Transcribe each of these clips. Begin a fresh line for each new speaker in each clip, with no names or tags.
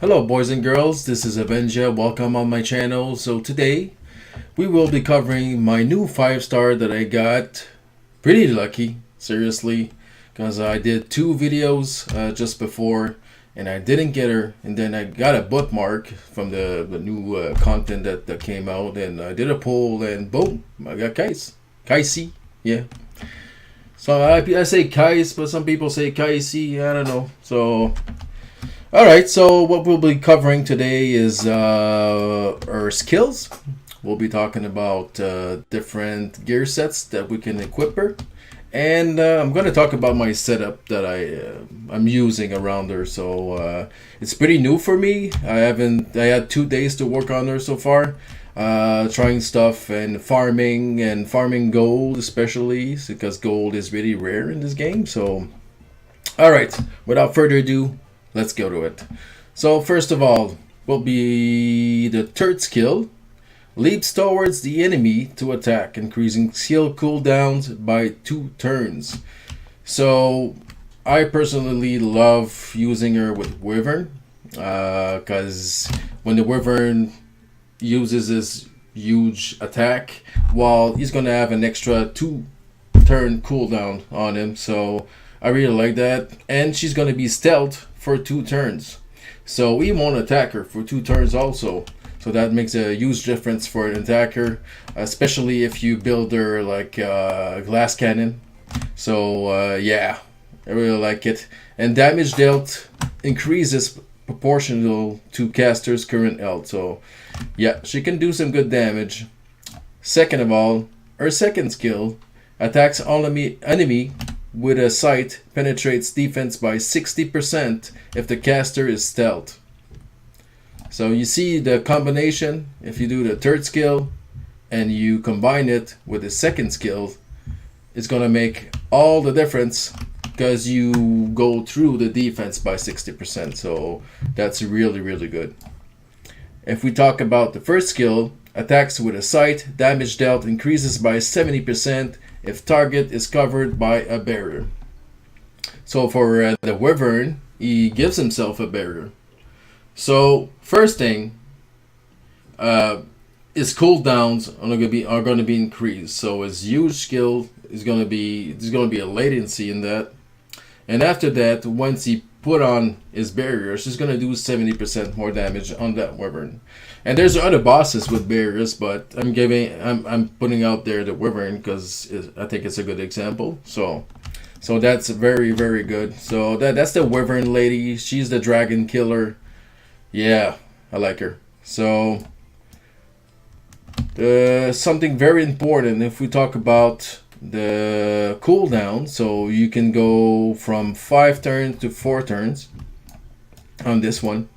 Hello boys and girls, this is Avenger. Welcome on my channel. So today we will be covering my new 5-star that I got. Pretty lucky, seriously, because I did 2 videos just before and I didn't get her, and then I got a bookmark from the new content that came out, and I did a poll and boom, I got Kise, yeah. So I say Kise, but some people say Kise, I don't know. So alright, so what we'll be covering today is our skills. We'll be talking about different gear sets that we can equip her. And I'm going to talk about my setup that I'm using around her. So it's pretty new for me. I had 2 days to work on her so far. Trying stuff and farming gold, especially because gold is really rare in this game. So alright, without further ado, let's go to it. So first of all will be the third skill. Leaps towards the enemy to attack, increasing skill cooldowns by 2 turns. So I personally love using her with Wyvern, because when the Wyvern uses his huge attack, well, he's gonna have an extra 2-turn cooldown on him. So I really like that, and she's gonna be stealth for 2 turns, so he won't attack her for 2 turns also. So that makes a huge difference for an attacker, especially if you build her like a glass cannon. So yeah, I really like it. And damage dealt increases proportional to caster's current health. So yeah, she can do some good damage. Second of all, her second skill attacks enemy with a sight, penetrates defense by 60% if the caster is stealth. So you see the combination. If you do the third skill and you combine it with the second skill, it's gonna make all the difference because you go through the defense by 60%. So that's really good. If we talk about the first skill, attacks with a sight, damage dealt increases by 70% if target is covered by a barrier. So for the Wyvern, he gives himself a barrier. So first thing, his cooldowns are going to be increased. So his huge skill is going to be, there's going to be a latency in that. And after that, once he put on his barriers, he's going to do 70% more damage on that Wyvern. And there's other bosses with barriers, but I'm putting out there the Wyvern because I think it's a good example. So that's very good. So that's the Wyvern lady. She's the dragon killer. Yeah, I like her. So something very important if we talk about the cooldown. So you can go from 5 turns to 4 turns on this one.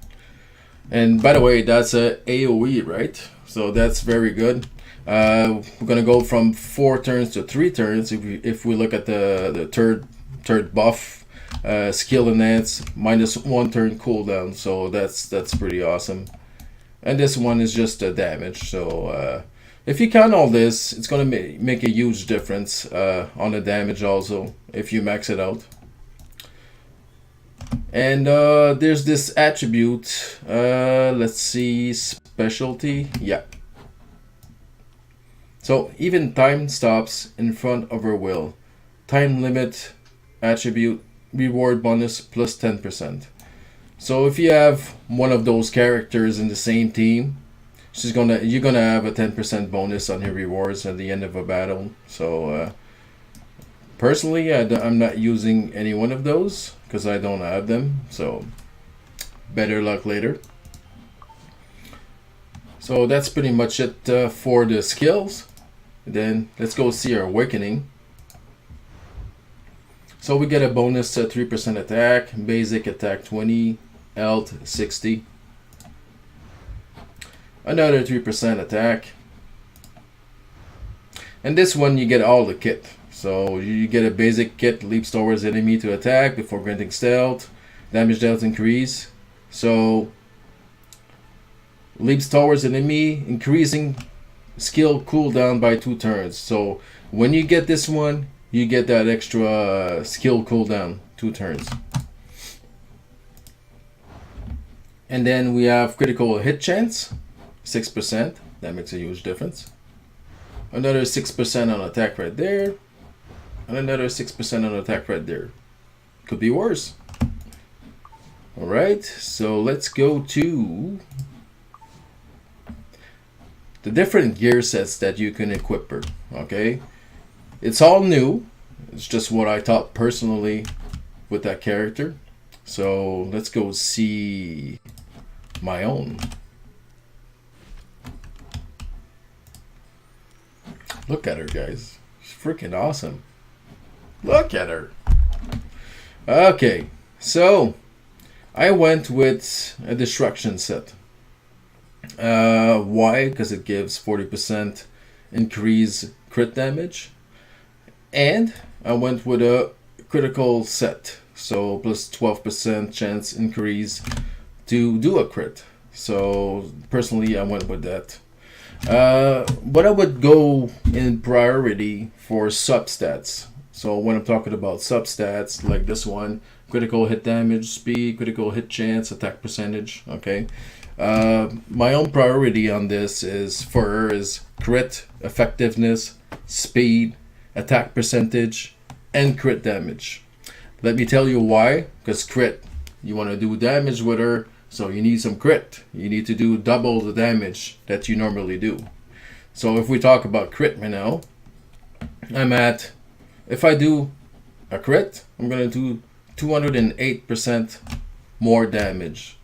And by the way, that's a AoE, right? So that's very good. We're gonna go from 4 turns to 3 turns if we look at the third buff. Skill enhance minus 1 turn cooldown, so that's pretty awesome. And this one is just damage. So if you count all this, it's gonna make a huge difference on the damage also if you max it out. And there's this attribute, let's see, specialty, yeah. So even time stops in front of her will. Time limit attribute, reward bonus plus 10%. So if you have one of those characters in the same team, you're gonna have a 10% bonus on your rewards at the end of a battle. So personally, I'm not using any one of those because I don't have them. So better luck later. So that's pretty much it for the skills. Then let's go see our awakening. So we get a bonus 3% attack, basic attack 20, health 60. Another 3% attack. And this one you get all the kit. So you get a basic kit, leaps towards enemy to attack before granting stealth, damage dealt increase. So leaps towards enemy, increasing skill cooldown by 2 turns. So when you get this one, you get that extra skill cooldown 2 turns. And then we have critical hit chance, 6%. That makes a huge difference. Another 6% on attack right there. And another 6% on attack right there. Could be worse. Alright, so let's go to the different gear sets that you can equip her. Okay, it's all new. It's just what I thought personally with that character. So let's go see my own. Look at her, guys. She's freaking awesome. Look at her. Okay, so I went with a destruction set. Why? Because it gives 40% increase crit damage. And I went with a critical set. So plus 12% chance increase to do a crit. So personally I went with that. But I would go in priority for substats. So when I'm talking about substats like this one, critical hit damage, speed, critical hit chance, attack percentage, okay? My own priority on this is for her is crit, effectiveness, speed, attack percentage, and crit damage. Let me tell you why. Because crit, you want to do damage with her, so you need some crit. You need to do double the damage that you normally do. So if we talk about crit right now, if I do a crit, I'm going to do 208% more damage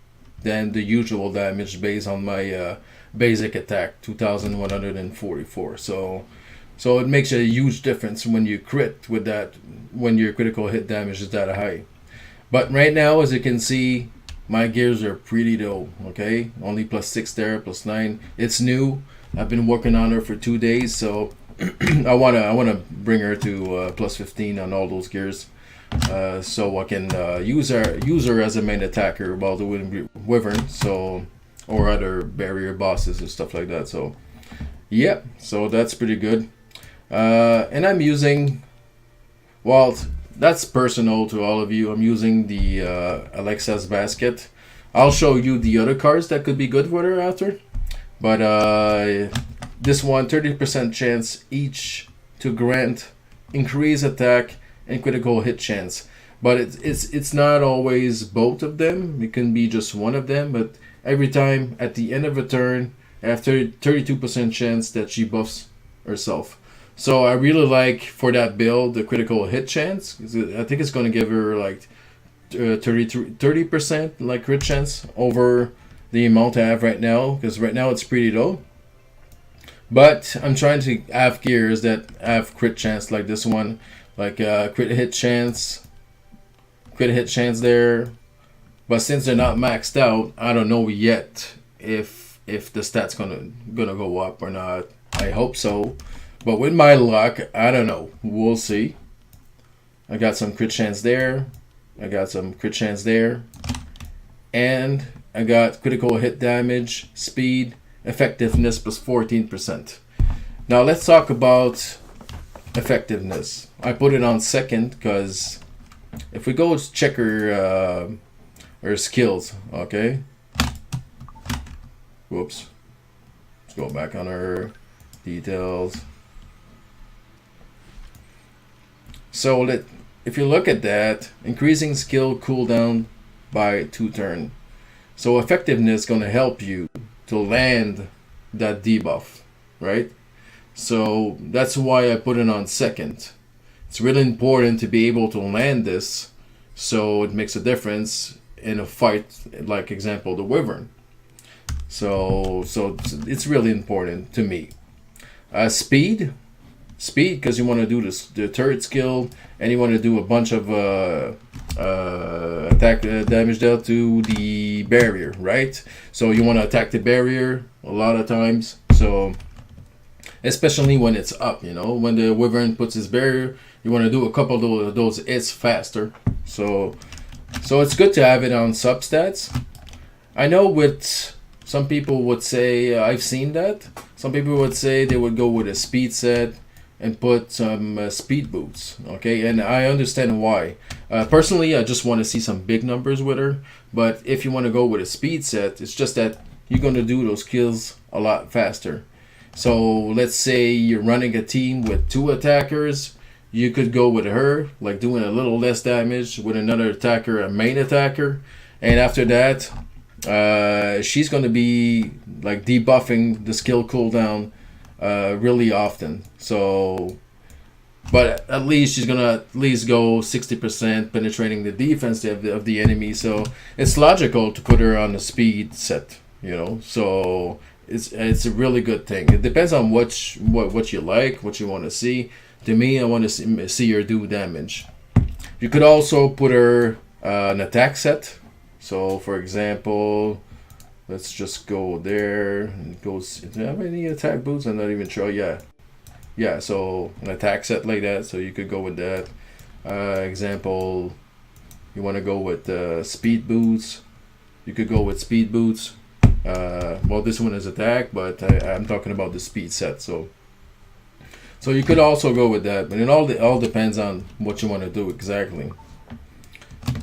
than the usual damage based on my basic attack, 2144. So it makes a huge difference when you crit with that, when your critical hit damage is that high. But right now, as you can see, my gears are pretty low, okay? Only +6 there, +9. It's new. I've been working on her for 2 days, so I wanna bring her to +15 on all those gears. So I can use her as a main attacker while doing Wyvern, so, or other barrier bosses and stuff like that. So yeah, so that's pretty good. And I'm using, well, that's personal to all of you. I'm using the Alexa's basket. I'll show you the other cards that could be good with her after. But this one, 30% chance each to grant increase attack and critical hit chance. But it's not always both of them. It can be just one of them. But every time at the end of a turn, after 32% chance that she buffs herself. So I really like for that build the critical hit chance. I think it's going to give her like 30% like crit chance over the amount I have right now, because right now it's pretty low. But I'm trying to have gears that have crit chance like this one, like crit hit chance there. But since they're not maxed out, I don't know yet if the stat's gonna go up or not. I hope so. But with my luck, I don't know. We'll see. I got some crit chance there. I got some crit chance there. And I got critical hit damage, speed, effectiveness plus 14%. Now let's talk about effectiveness. I put it on second because if we go check her skills, okay? Whoops. Let's go back on her details. So if you look at that, increasing skill cooldown by 2 turns. So effectiveness is going to help you to land that debuff, right? So that's why I put it on second. It's really important to be able to land this, so it makes a difference in a fight, like example the Wyvern. So it's really important to me. Speed, because you want to do the turret skill, and you want to do a bunch of attack damage dealt to the barrier, right? So you want to attack the barrier a lot of times. So especially when it's up, you know, when the Wyvern puts his barrier, you want to do a couple of those hits faster. So it's good to have it on substats. I know with some people would say, I've seen that some people would say they would go with a speed set, and put some speed boots. Okay, and I understand why. Personally, I just want to see some big numbers with her. But if you want to go with a speed set, it's just that you're gonna do those kills a lot faster. So let's say you're running a team with 2 attackers. You could go with her, like doing a little less damage with another attacker, a main attacker, and after that, she's gonna be like debuffing the skill cooldown really often. So, but at least she's gonna at least go 60% penetrating the defense of the enemy. So it's logical to put her on the speed set, you know. So it's a really good thing. It depends on what you like, what you want to see. To me, I want to see her do damage. You could also put her an attack set. So, for example, let's just go there. It goes. Do I have any attack boots? I'm not even sure. Yeah. So an attack set like that. So you could go with that. Example, you want to go with speed boots. You could go with speed boots. Well, this one is attack, but I'm talking about the speed set. So you could also go with that, but it all depends on what you want to do exactly.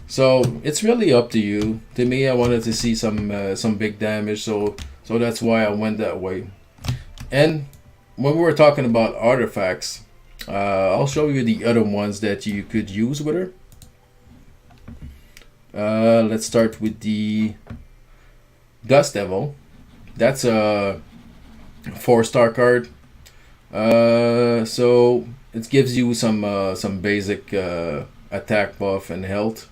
So it's really up to you. To me, I wanted to see some big damage, so that's why I went that way. And when we were talking about artifacts, I'll show you the other ones that you could use with her. Let's start with the Dust Devil. That's a 4-star card. So it gives you some basic attack buff and health.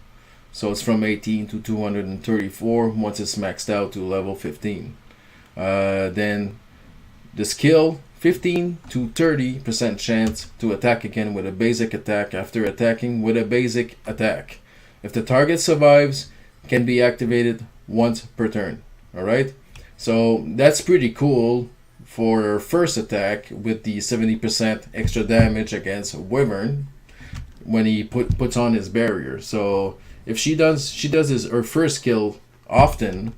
So it's from 18 to 234 once it's maxed out to level 15. Then the skill, 15 to 30% chance to attack again with a basic attack after attacking with a basic attack. If the target survives, it can be activated once per turn. Alright? So that's pretty cool for first attack with the 70% extra damage against Wyvern when he puts on his barrier. So if she does her first skill often,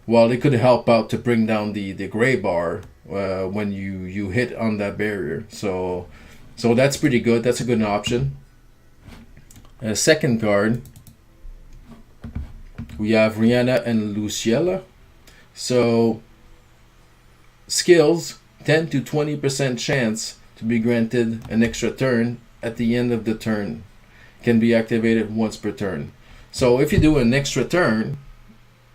well, it could help out to bring down the gray bar when you hit on that barrier. So that's pretty good. That's a good option. Second card, we have Rhianna and Luciella. So skills, 10 to 20% chance to be granted an extra turn at the end of the turn. Can be activated once per turn. So if you do an extra turn,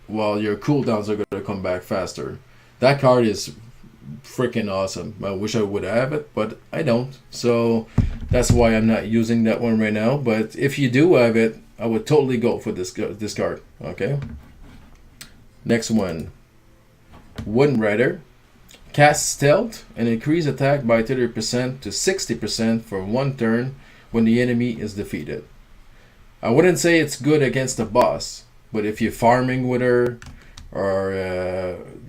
well, your cooldowns are going to come back faster. That card is freaking awesome. I wish I would have it, but I don't. So that's why I'm not using that one right now. But if you do have it, I would totally go for this card. Okay. Next one. Wind Rider. Cast Stealth and increase attack by 30% to 60% for 1 turn when the enemy is defeated. I wouldn't say it's good against the boss, but if you're farming with her, or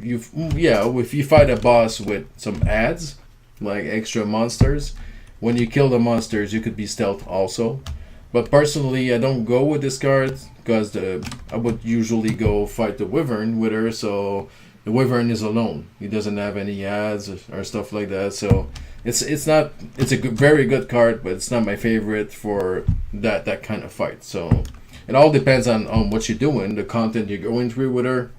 if you fight a boss with some adds, like extra monsters, when you kill the monsters, you could be stealth also. But personally, I don't go with this card because I would usually go fight the Wyvern with her, so the Wyvern is alone. He doesn't have any ads or stuff like that. So it's a very good card, but it's not my favorite for that kind of fight. So it all depends on what you're doing, the content you're going through with her.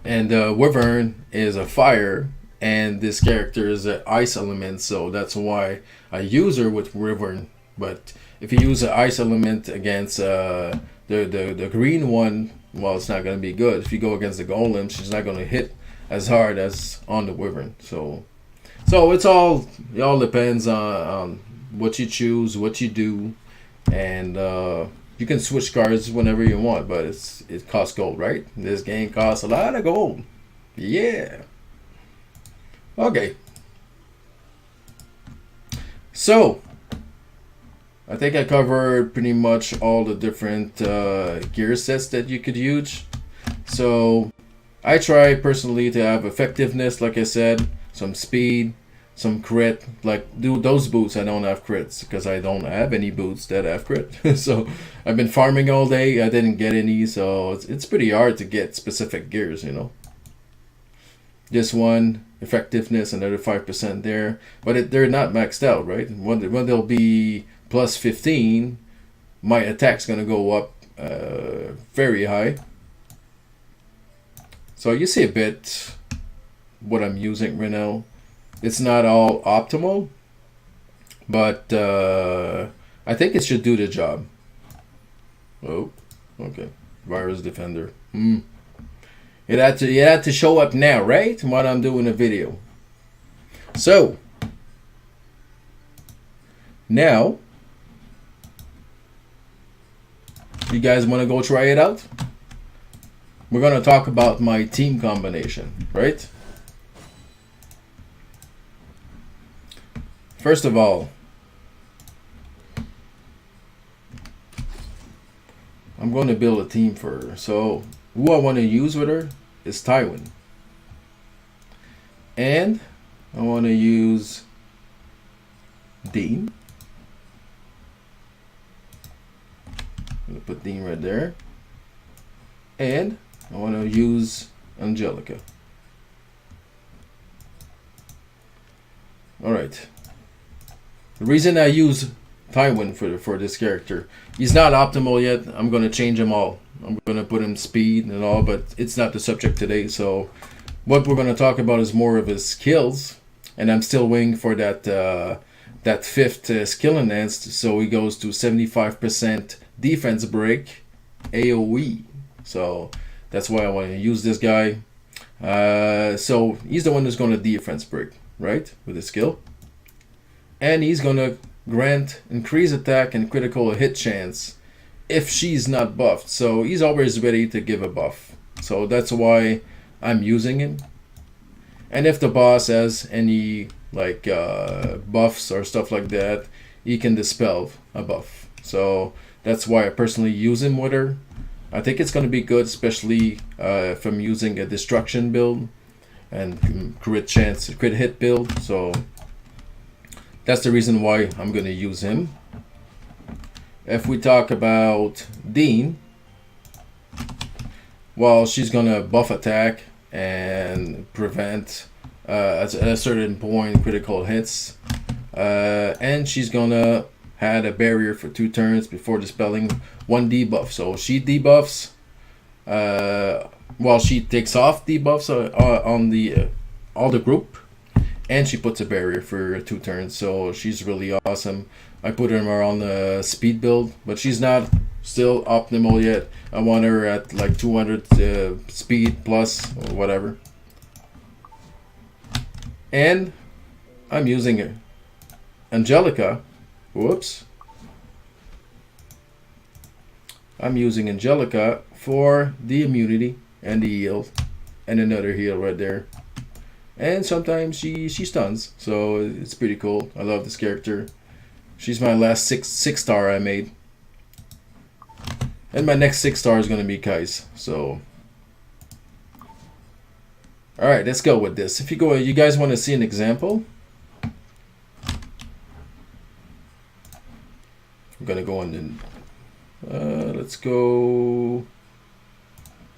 And Wyvern is a fire, and this character is an ice element, so that's why I use her with Wyvern. But if you use an ice element against the green one, well, it's not going to be good. If you go against the golem, she's not going to hit as hard as on the Wyvern. So it all depends on what you choose, what you do, and you can switch cards whenever you want. But it costs gold, right? This game costs a lot of gold. Yeah. Okay. So I think I covered pretty much all the different gear sets that you could use. So I try personally to have effectiveness, like I said, some speed, some crit. Like those boots, I don't have crits because I don't have any boots that have crit. So I've been farming all day. I didn't get any, so it's pretty hard to get specific gears, you know. This one, effectiveness, another 5% there. But they're not maxed out, right? When they'll be plus 15, my attack's going to go up very high. So you see a bit what I'm using right now. It's not all optimal, but I think it should do the job. Oh, okay. Virus Defender. It had to show up now, right? When I'm doing a video. So now, you guys want to go try it out? We're gonna talk about my team combination, right? First of all, I'm going to build a team for her. So who I want to use with her is Tywin. And I want to use Dean. I'm going to put Dean right there. And I want to use Angelica. Alright. The reason I use Tywin for this character, he's not optimal yet. I'm going to change him all. I'm going to put him speed and all, but it's not the subject today. So what we're going to talk about is more of his skills. And I'm still waiting for that that fifth skill enhanced. So he goes to 75% defense break AoE. So that's why I want to use this guy. So he's the one who's going to defense break, right? With his skill. And he's going to grant increased attack and critical hit chance if she's not buffed. So he's always ready to give a buff. So that's why I'm using him. And if the boss has any like buffs or stuff like that, he can dispel a buff. So that's why I personally use him with her. I think it's going to be good, especially if I'm using a destruction build and crit hit build. So that's the reason why I'm going to use him. If we talk about Dean, well, she's going to buff attack and prevent at a certain point critical hits. And she's going to add a barrier for 2 turns before dispelling 1 debuff. So she debuffs while she takes off debuffs on the all the group. And she puts a barrier for 2 turns, so she's really awesome. I put her on the speed build, but she's not still optimal yet. I want her at like 200 speed plus or whatever. And I'm using her. Angelica. Whoops. I'm using Angelica for the immunity and the heal. And another heal right there. And sometimes she stuns, so it's pretty cool. I love this character. She's my last six star I made. And my next 6 star is going to be Kise. So, alright, let's go with this. If you guys want to see an example, I'm going to go on the, let's go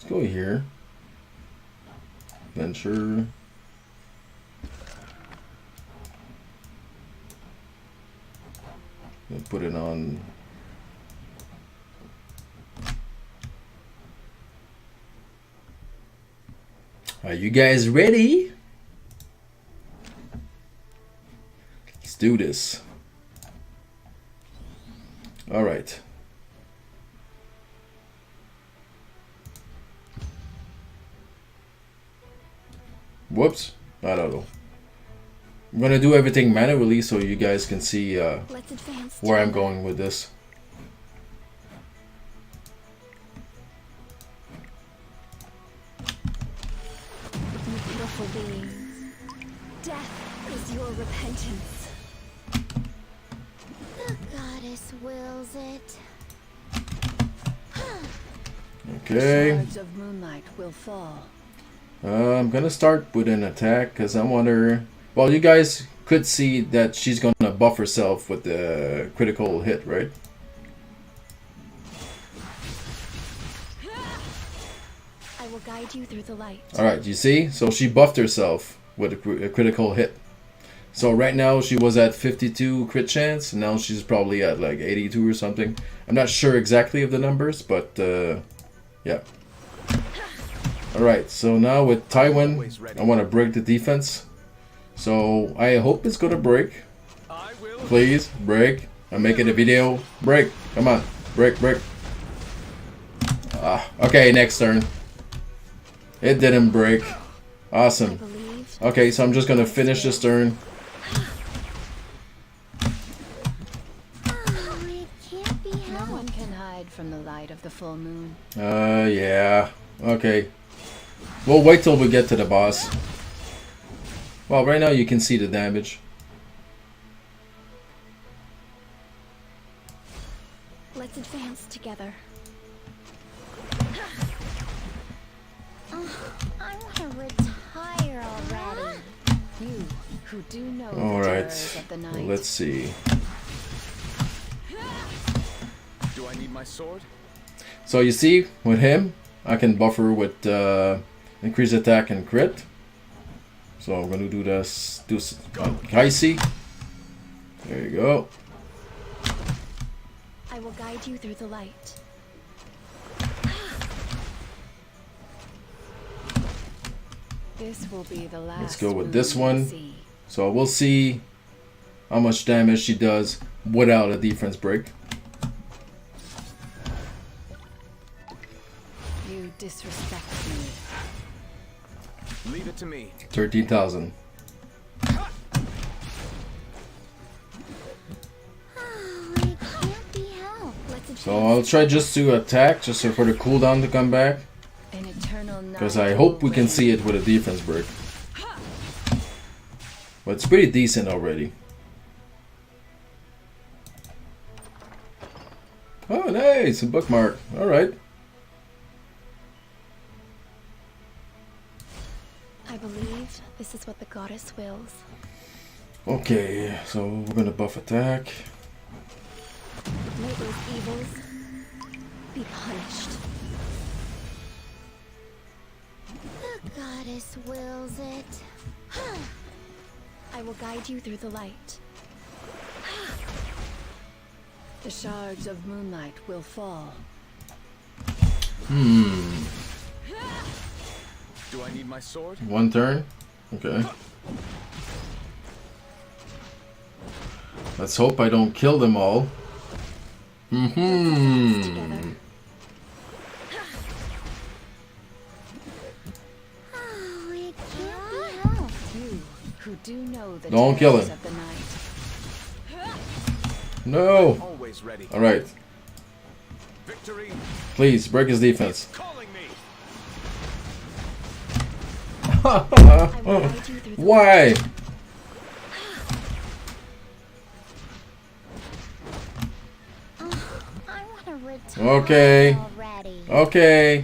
here. Venture. Put it on. Are you guys ready? Let's do this. All right. Whoops. I don't know. I'm gonna do everything manually so you guys can see where I'm going with this.
You beautiful beings, death is your repentance. The goddess wills it.
Okay.
Shards of moonlight will fall.
I'm gonna start with an attack because I want her. Well, you guys could see that she's gonna buff herself with the critical hit, right?
I will guide you through the light.
Alright, you see? So she buffed herself with a critical hit. So right now she was at 52 crit chance, and now she's probably at like 82 or something. I'm not sure exactly of the numbers, but yeah. Alright, so now with Tywin, I want to break the defense. So I hope it's gonna break. Please, break. I'm making a video. Break. Come on. Break, break. Okay, next turn. It didn't break. Awesome. Okay, so I'm just gonna finish this turn.
No one can hide from the light of the full moon.
Yeah. Okay. We'll wait till we get to the boss. Well, right now you can see the damage.
Let's advance together. I want to retire already. You who do know the terrors of the night.
Let's see.
Do I need my sword?
So you see, with him, I can buffer with increase attack and crit. So I'm gonna do this. Do Kise. There you go.
I will guide you through the light. This will be the last.
Let's go with this one. So we'll see how much damage she does without a defense break.
You disrespect me.
Leave it to me.
13,000. So I'll try just to attack, just so for the cooldown to come back. Because I hope we can see it with a defense break. But it's pretty decent already. Oh, nice! A bookmark. Alright.
I believe this is what the goddess wills.
Okay, so we're gonna buff attack.
May those evils be punished. The goddess wills it. I will guide you through the light. The shards of moonlight will fall.
Do I need my sword?
One turn. Okay. Let's hope I don't kill them all.
Together. Oh, it can't be helped. You who do know the
Don't kill
terrors
him.
of the night.
No!
Always ready.
Alright.
Victory.
Please, break his defense.
Calling me.
I will guide you through the
Why?
I want to retire
Okay.
already.
Okay.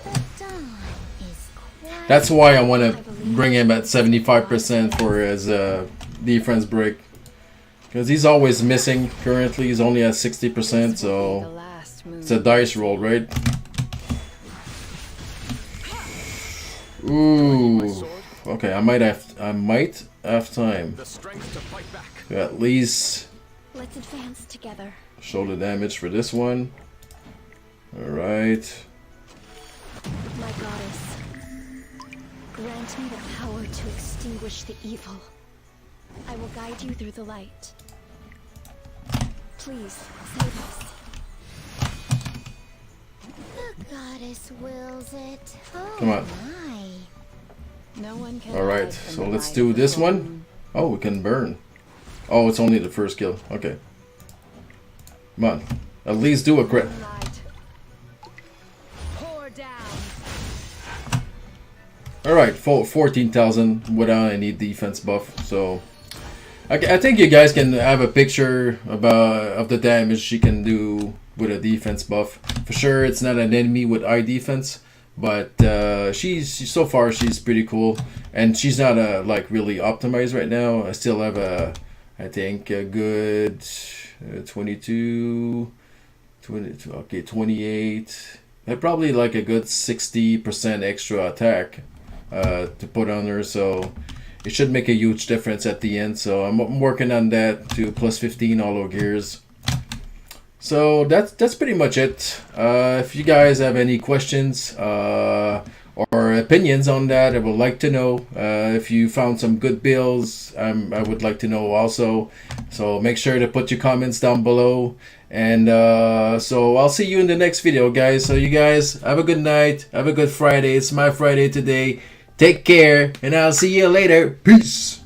The dawn is quiet.
That's why I want to bring him at 75% for his defense break. Because he's always missing currently. He's only at 60%, so it's a dice roll, right? Ooh. Okay, I might have time
The strength to fight back.
to at least
Let's advance together.
show the damage for this one. Alright.
My goddess, grant me the power to extinguish the evil. I will guide you through the light. Please, save us. The goddess wills it. Oh,
Come on.
my. No one can
Alright,
hide from
so
the
let's
light
do
of the
this
full
one.
moon.
Oh, we can burn. Oh, it's only the first kill. Okay. Come on. At least do a crit.
Light. Pour down.
Alright, 14,000 without any defense buff. So I think you guys can have a picture of the damage she can do with a defense buff. For sure, it's not an enemy with high defense, but she's so far she's pretty cool, and she's not like really optimized right now. I still have I think a good 22, okay, 28, probably like a good 60% extra attack to put on her, so it should make a huge difference at the end. So I'm working on that to plus 15 all gears. So that's pretty much it. If you guys have any questions or opinions on that, I would like to know. If you found some good builds, I would like to know also. So make sure to put your comments down below. And so I'll see you in the next video, guys. So you guys have a good night. Have a good Friday. It's my Friday today. Take care, and I'll see you later. Peace.